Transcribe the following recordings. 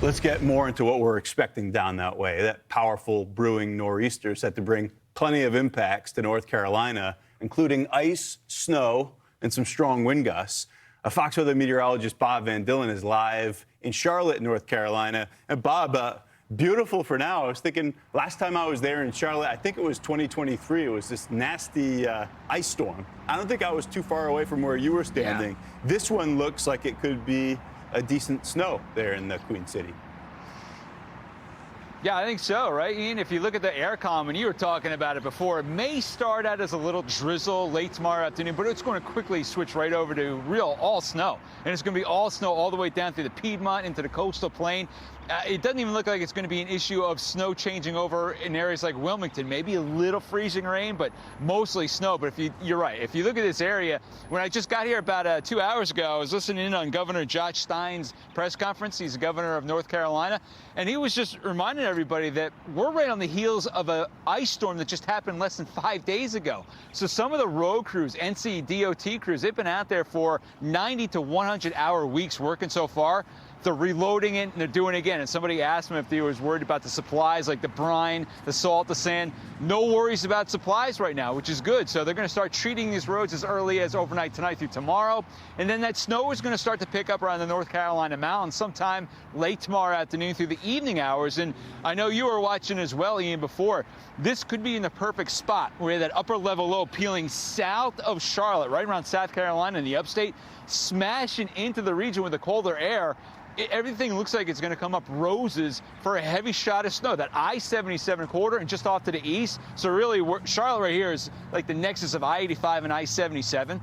Let's get more into what we're expecting down that way. That powerful brewing nor'easter is set to bring plenty of impacts to North Carolina, including ice, snow, and some strong wind gusts. Fox Weather meteorologist Bob Van Dillen is live in Charlotte, North Carolina. And Bob, beautiful for now. I was thinking last time I was there in Charlotte, I think it was 2023. It was this nasty ice storm. I don't think I was too far away from where you were standing. Yeah. This one looks like it could be a decent snow there in the Queen City. Yeah, I think so, right, Ian? If you look at the air column, and you were talking about it before, it may start out as a little drizzle late tomorrow afternoon, but it's going to quickly switch right over to real all snow. And it's going to be all snow all the way down through the Piedmont into the coastal plain. It doesn't even look like it's going to be an issue of snow changing over in areas like Wilmington. Maybe a little freezing rain, but mostly snow. But you're right. If you look at this area, when I just got here about 2 hours ago, I was listening in on Governor Josh Stein's press conference. He's the governor of North Carolina. And he was just reminding everybody that we're right on the heels of an ice storm that just happened less than 5 days ago. So some of the road crews, NCDOT crews, they've been out there for 90 to 100-hour weeks working so far. They're reloading it and they're doing it again. And somebody asked him if he was worried about the supplies, like the brine, the salt, the sand. No worries about supplies right now, which is good. So they're going to start treating these roads as early as overnight tonight through tomorrow. And then that snow is going to start to pick up around the North Carolina mountains sometime late tomorrow afternoon through the evening hours. And I know you were watching as well, Ian, before. This could be in the perfect spot where that upper level low peeling south of Charlotte, right around South Carolina in the upstate, smashing into the region with the colder air. Everything looks like it's going to come up roses for a heavy shot of snow. That I-77 corridor and just off to the east. So really, Charlotte right here is like the nexus of I-85 and I-77.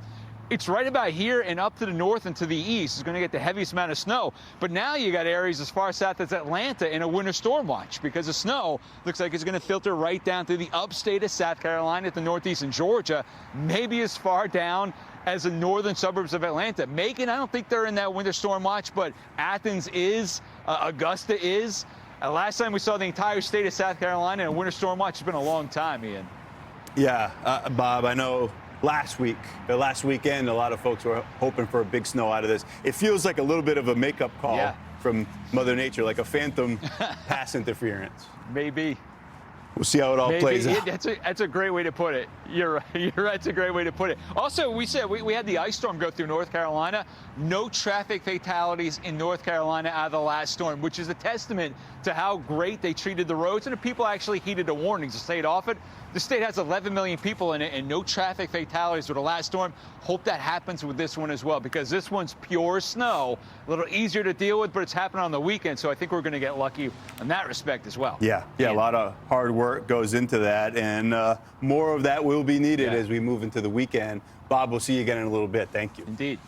It's right about here and up to the north and to the east is going to get the heaviest amount of snow. But now you got areas as far south as Atlanta in a winter storm watch because the snow looks like it's going to filter right down through the upstate of South Carolina to the northeast and Georgia, maybe as far down as the northern suburbs of Atlanta. Macon, I don't think they're in that winter storm watch, but Athens is, Augusta is. Last time we saw the entire state of South Carolina in a winter storm watch has been a long time, Ian. Yeah, Bob, I know last weekend, a lot of folks were hoping for a big snow out of this. It feels like a little bit of a makeup call from Mother Nature, like a phantom pass interference. Maybe. We'll see how it all plays out. That's a great way to put it. You're right. That's a great way to put it. Also, we said we had the ice storm go through North Carolina. No traffic fatalities in North Carolina out of the last storm, which is a testament to how great they treated the roads. And the people actually heeded the warnings. The state offered. The state has 11 million people in it and no traffic fatalities with the last storm. Hope that happens with this one as well, because this one's pure snow, a little easier to deal with, but it's happening on the weekend. So I think we're going to get lucky in that respect as well. Yeah, a lot of hard work goes into that, and more of that will be needed as we move into the weekend. Bob, we'll see you again in a little bit. Thank you. Indeed.